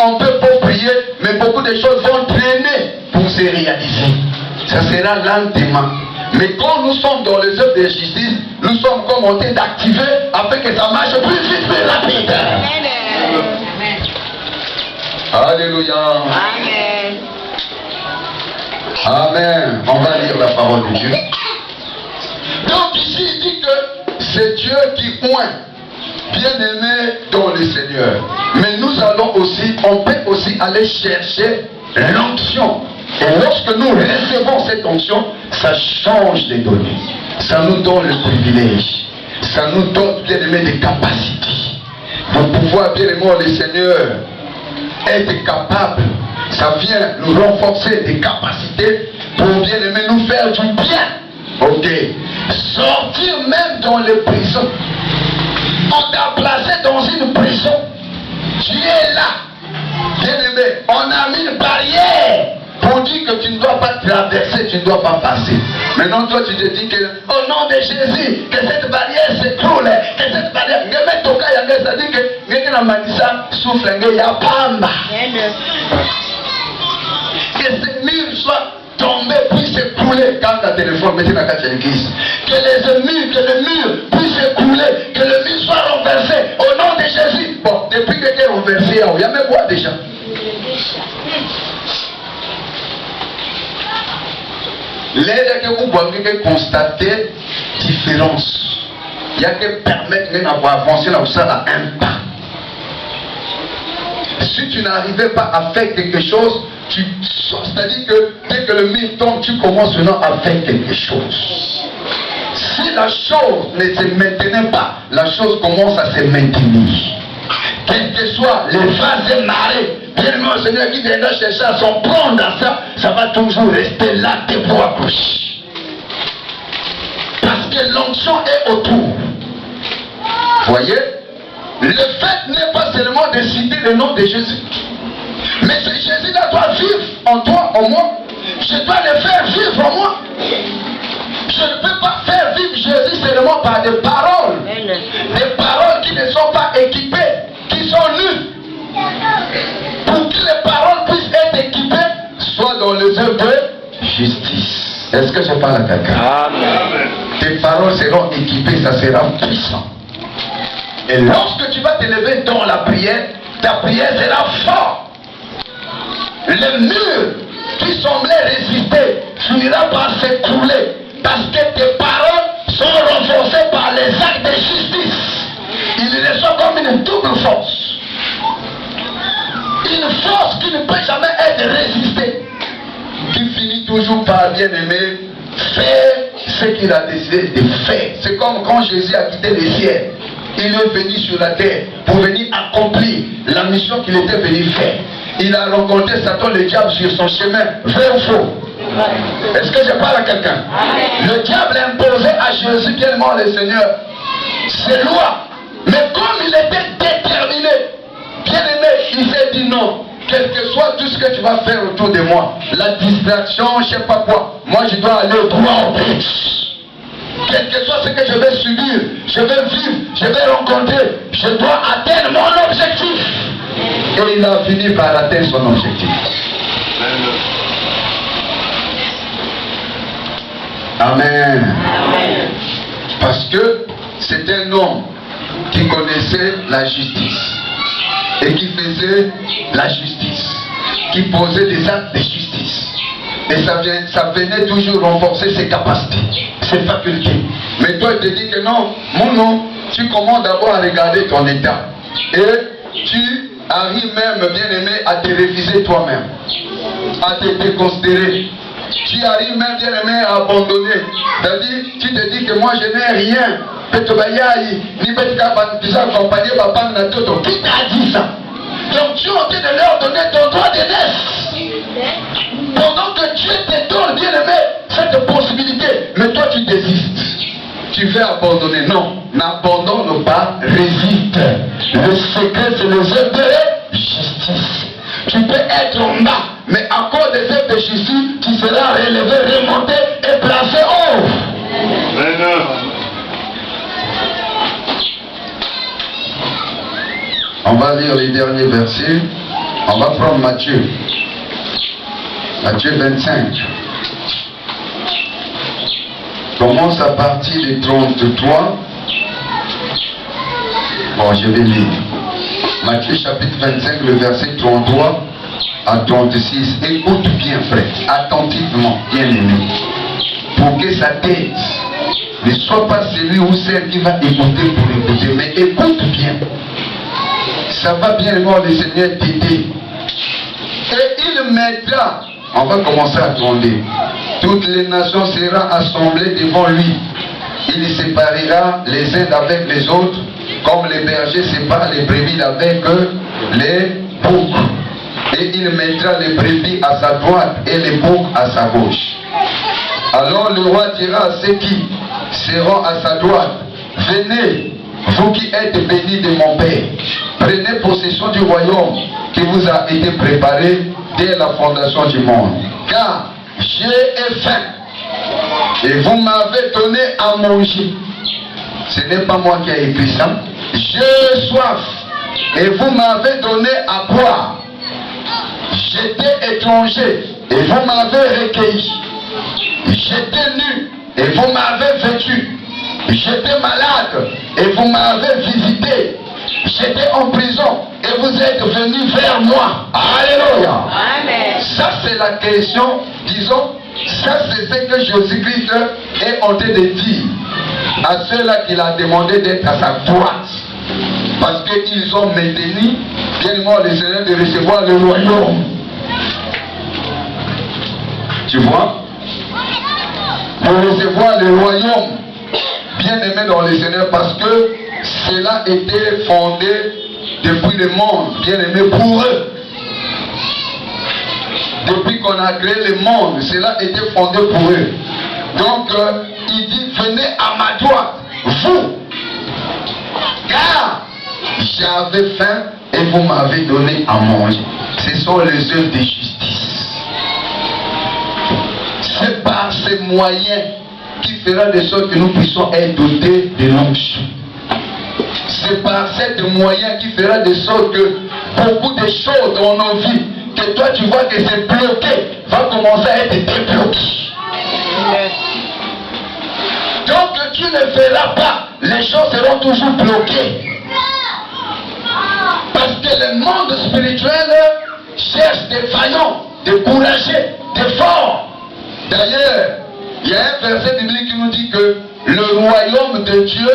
on peut pas prier, mais beaucoup de choses vont traîner pour se réaliser. Ça sera lentement. Mais quand nous sommes dans les œuvres de justice, nous sommes comme en train d'activer afin que ça marche plus vite, plus rapide. Amen. Alléluia. Amen. Amen. On va lire la parole de Dieu. Donc ici, il dit que c'est Dieu qui oint, bien-aimé dans le Seigneur. Mais nous allons aussi, on peut aussi aller chercher l'onction. Et lorsque nous recevons cette onction, ça change les données. Ça nous donne le privilège. Ça nous donne, bien-aimé, des capacités. De pouvoir, bien-aimé, le Seigneur, être capable. Ça vient nous renforcer des capacités pour, bien-aimé, nous faire du bien. Ok. Sortir même dans les prisons. On t'a placé dans une prison. Tu es là. Bien-aimé, on a mis une barrière pour dire que tu ne dois pas traverser, tu ne dois pas passer. Maintenant, toi, tu te dis que, au nom de Jésus, que cette barrière s'écroule, que cette barrière, ça dit que la manissa souffle, il y a pamba. Que ces murs soient tombés, puissent s'écrouler quand ta téléphone met dans la église. Que les murs puissent s'écrouler, que le mur soit renversé, au nom de Jésus. Bon, depuis que c'est renversé, il y a même quoi déjà? L'aide que vous pouvez constater différence. Il y a que permettre même d'avoir avancé là où ça a un pas. Si tu n'arrivais pas à faire quelque chose, c'est-à-dire que dès que le mur tombe, tu commences maintenant à faire quelque chose. Si la chose ne se maintenait pas, la chose commence à se maintenir. Quel que soit les phases et marées, tellement le Seigneur qui viendra chercher à son plan dans ça, ça va toujours rester là de vous accrocher. Parce que l'onction est autour. Voyez? Le fait n'est pas seulement de citer le nom de Jésus. Mais ce Jésus-là doit vivre en toi, en moi. Je dois le faire vivre en moi. Je ne peux pas faire vivre Jésus seulement par des paroles. Des paroles qui ne sont pas équipées, qui sont nues. Pour que les paroles puissent être équipées, soit dans les œuvres de justice. Est-ce que je parle à quelqu'un? Amen. Tes paroles seront équipées, ça sera puissant. Et lorsque tu vas te lever dans la prière, ta prière sera forte. Le mur qui semblait résister finira par s'écrouler parce que tes paroles sont renforcées par les actes de justice. Ils sont comme une double force. Une force qui ne peut jamais être résistée, qui finit toujours par, bien aimer, faire ce qu'il a décidé de faire. C'est comme quand Jésus a quitté le ciel. Il est venu sur la terre pour venir accomplir la mission qu'il était venu faire. Il a rencontré Satan, le diable, sur son chemin. Vrai ou faux? Est-ce que je parle à quelqu'un? Le diable imposait à Jésus tellement le Seigneur ses lois. Mais comme il était déterminé, bien aimé, il s'est dit non. Quel que soit tout ce que tu vas faire autour de moi, la distraction, je ne sais pas quoi, moi je dois aller droit au but. Quel que soit ce que je vais subir, je vais vivre, je vais rencontrer, je dois atteindre mon objectif. Et il a fini par atteindre son objectif. Amen. Amen. Parce que c'est un homme qui connaissait la justice et qui faisait la justice, qui posait des actes de justice. Et ça venait toujours renforcer ses capacités, ses facultés. Mais toi, tu te dis que non, mon nom, tu commences d'abord à regarder ton état. Et tu arrives même, bien aimé, à te réviser toi-même, à te déconsidérer. Tu arrives même, bien aimé, à abandonner. C'est-à-dire, tu te dis que moi, je n'ai rien. Qui t'a dit ça? Donc tu es en train de leur donner ton droit d'aînesse. Pendant que Dieu te donne, bien aimé, cette possibilité. Mais toi, tu désistes. Tu veux abandonner. Non, n'abandonne pas, résiste. Le secret, c'est les œuvres de justice. Tu peux être en bas, mais à cause des œuvres de justice, tu seras relevé, remonté et placé haut. On va lire les derniers versets. On va prendre Matthieu. Matthieu 25. Commence à partir du 33. Bon, je vais lire. Matthieu chapitre 25, le verset 33 à 36. Écoute bien, frère, attentivement, bien aimé. Pour que sa tête ne soit pas celui ou celle qui va écouter pour écouter, mais écoute bien. Ça va bien, le Seigneur t'aider. Et il mettra, on va commencer à tomber. Toutes les nations seront assemblées devant lui. Il séparera les uns avec les autres, comme les bergers séparent les brebis avec les boucs. Et il mettra les brebis à sa droite et les boucs à sa gauche. Alors le roi dira à ceux qui seront à sa droite, venez, vous qui êtes bénis de mon Père, prenez possession du royaume qui vous a été préparé dès la fondation du monde. Car j'ai faim et vous m'avez donné à manger. Ce n'est pas moi qui ai écrit ça. J'ai soif et vous m'avez donné à boire. J'étais étranger et vous m'avez recueilli. J'étais nu et vous m'avez vêtu. J'étais malade et vous m'avez visité. J'étais en prison et vous êtes venus vers moi. Alléluia. Amen. Ça c'est la question, disons, ça c'est ce que Jésus-Christ est en train de dire à ceux-là qu'il a demandé d'être à sa droite. Parce qu'ils ont maintenu, bien évidemment, le Seigneur de recevoir le royaume. Tu vois? Pour recevoir le royaume, bien aimé dans le Seigneur, parce que cela était fondé depuis le monde, bien aimé pour eux. Depuis qu'on a créé le monde, cela était fondé pour eux. Donc, il dit, venez à ma droite, vous, car j'avais faim et vous m'avez donné à manger. Ce sont les œuvres de justice. C'est par ces moyens qui fera de sorte que nous puissions être dotés de l'onction. C'est par ces moyens qui fera de sorte que beaucoup de choses dans nos vies, que toi tu vois que c'est bloqué, va commencer à être débloqué. Donc tu ne feras pas, les choses seront toujours bloquées. Parce que le monde spirituel cherche des vaillants, des courageux, des forts. D'ailleurs, il y a un verset biblique qui nous dit que le royaume de Dieu,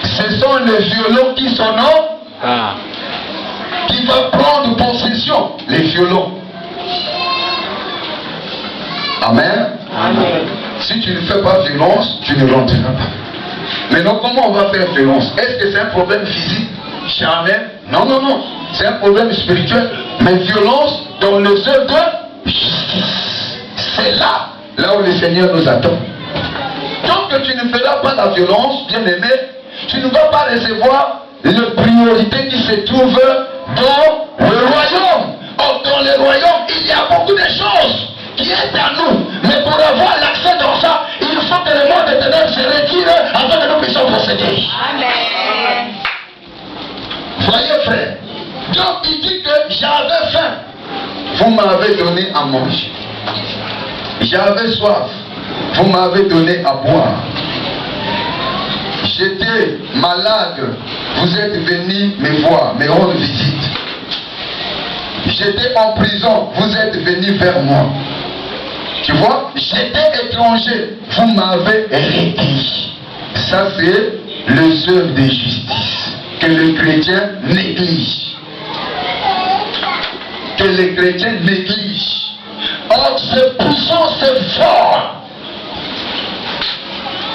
ce sont les violons qui sont non, qui vont prendre possession, les violons. Amen. Amen. Si tu ne fais pas violence, tu ne rentreras pas. Maintenant, comment on va faire violence? Est-ce que c'est un problème physique? Jamais. Non, non, non. C'est un problème spirituel. Mais violence dans les œuvres de justice. C'est là où le Seigneur nous attend. Donc tu ne feras pas la violence, bien aimé, tu ne vas pas recevoir les priorités qui se trouvent dans le royaume. Or, dans le royaume, il y a beaucoup de choses qui est à nous. Mais pour avoir l'accès dans ça, il faut que le monde de ténèbres se retire afin que nous puissions procéder. Amen. Voyez, frère. Donc il dit que j'avais faim. Vous m'avez donné à manger. J'avais soif. Vous m'avez donné à boire. J'étais malade. Vous êtes venus me voir, me rendre visite. J'étais en prison. Vous êtes venus vers moi. Tu vois, j'étais étranger. Vous m'avez recueilli. Ça, c'est les œuvres de justice que les chrétiens négligent. Que les chrétiens négligent. Or, c'est puissant, c'est fort.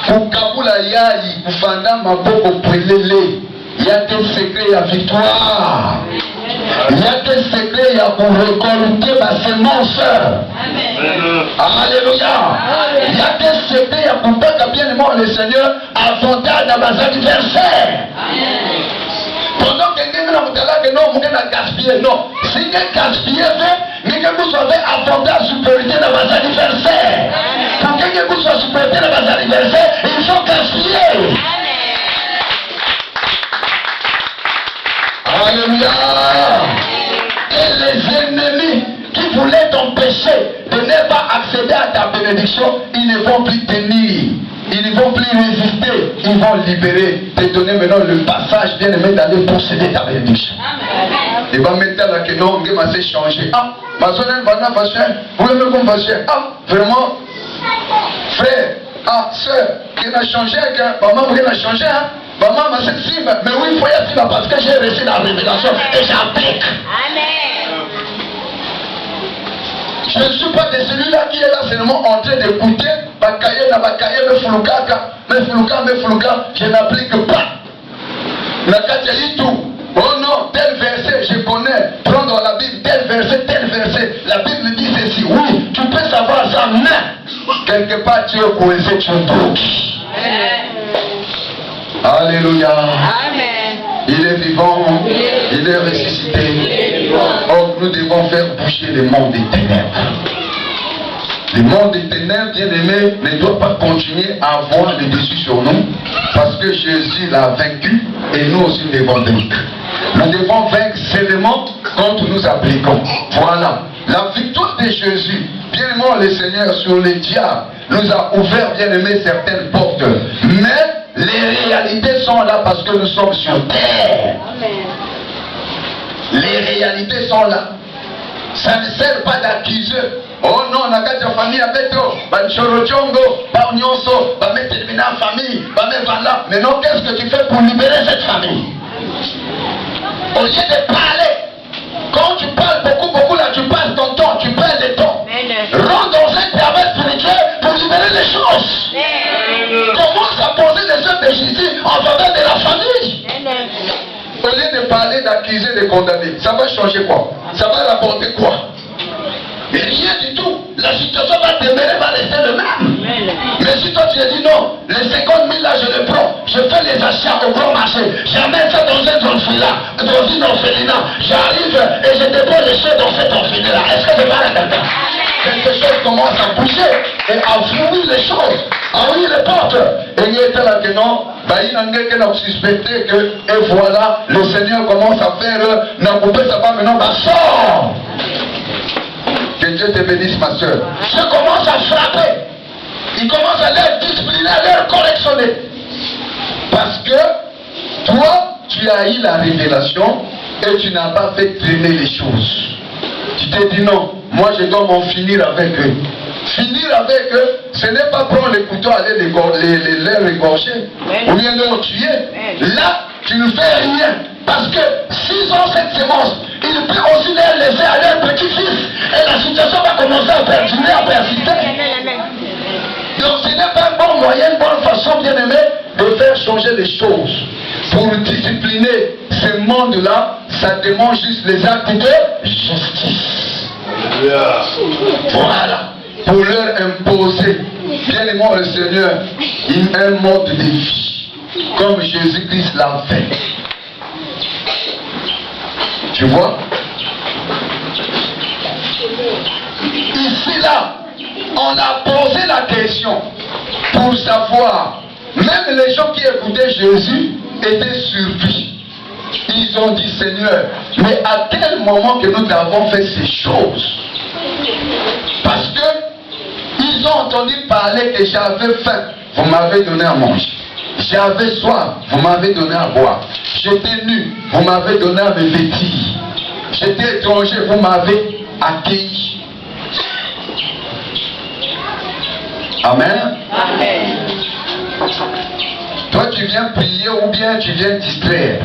Kukabula yai, kufanda maboko prelele. Il y a des secrets à victoire. Il y a des secrets à pour récolter ma semence. Alléluia. Il y a des secrets à pour pas bien le Seigneur avantage dans ma anniversaire. Pendant que non, vous n'avez gaspillé. Non. Si vous avez gaspillé, mais que vous avez avantage supériorité dans vos anniversaires. Pour que vous soyez supériorité dans vos anniversaires, il faut gaspiller. Alléluia. bénédiction, ils ne vont plus tenir. Ils ne vont plus résister. Ils vont libérer. Te donner maintenant le passage, bien aimé, d'aller posséder ta bénédiction. Il va mettre là que non, il va se changer. Ah, ma soeur, elle va passer. Vous me compasser. Ah, vraiment, frère, ah, soeur, qui a changé, maman, qui a changé, hein? Maman, ma sexy, mais oui, il faut y aller parce que j'ai reçu la révélation et j'applique. Amen. Je ne suis pas de celui-là qui est là seulement en train d'écouter, me flouka, je n'applique pas. Oh non, tel verset, je connais. Prendre la Bible, tel verset. La Bible dit ceci. Oui, tu peux savoir ça, mais quelque part tu es coincé, tu es bloqué. Alléluia. Amen. Il est vivant, il est ressuscité. Or, nous devons faire bouger le monde des ténèbres. Le monde des ténèbres, bien aimé, ne doit pas continuer à avoir le dessus sur nous, parce que Jésus l'a vaincu et nous aussi nous devons vaincre. Nous devons vaincre seulement quand nous appliquons. Voilà. La victoire de Jésus, bien aimé, le Seigneur sur le diable, nous a ouvert, bien aimé, certaines portes. Mais les réalités sont là parce que nous sommes sur terre. Les réalités sont là. Ça ne sert pas d'accuser. Oh non, on a quatre familles avec toi. Famille. Mais non, qu'est-ce que tu fais pour libérer cette famille? Au lieu de parler, quand tu parles beaucoup là, tu passes ton temps, tu perds le temps. Rentre dans un travail spirituel pour libérer les choses. Commence à poser les œuvres de Jésus en faveur de la famille. Au lieu de parler, d'accuser, de condamner, ça va changer quoi? Ça va rapporter quoi? Mais rien du tout. La situation va demeurer, va rester le même. Mais si toi tu as dit non, les 50 000 là je les prends, je fais les achats au grand marché, j'amène ça dans un orphelinat, dans une orphelinat, j'arrive et je dépose les choses dans cet orphelinat. Est-ce que c'est pas la quelqu'un? Quelque chose commence à bouger et à ouvrir les choses, à ouvrir les portes. Et il était là que non, il n'a pas suspecté que, et voilà, le Seigneur commence à faire, n'a coupé sa femme, maintenant, sort. Que Dieu te bénisse, ma soeur. Je commence à frapper. Il commence à les discipliner, à les correctionner. Parce que toi, tu as eu la révélation et tu n'as pas fait traîner les choses. Tu t'es dit non, moi je dois m'en finir avec eux. Finir avec eux, ce n'est pas prendre les couteaux, aller les régorger ou bien les tuer. Là, tu ne fais rien. Parce que s'ils ont cette semence, ils peuvent aussi les laisser à leur petit-fils. Et la situation va commencer à perdurer, à persister. Donc ce n'est pas un bon moyen, une bonne façon, bien aimé, de faire changer les choses. Pour discipliner ce monde-là, ça demande juste les actes de justice. Voilà. Pour leur imposer, bien aimé le Seigneur, un mode de vie, comme Jésus-Christ l'a fait. Tu vois? Ici, là, on a posé la question pour savoir. Même les gens qui écoutaient Jésus étaient surpris. Ils ont dit, Seigneur, mais à quel moment que nous avons fait ces choses? Parce que ils ont entendu parler que j'avais faim, vous m'avez donné à manger. J'avais soif, vous m'avez donné à boire. J'étais nu, vous m'avez donné à me vêtir. J'étais étranger, vous m'avez accueilli. Amen. Amen. Toi tu viens prier ou bien tu viens distraire.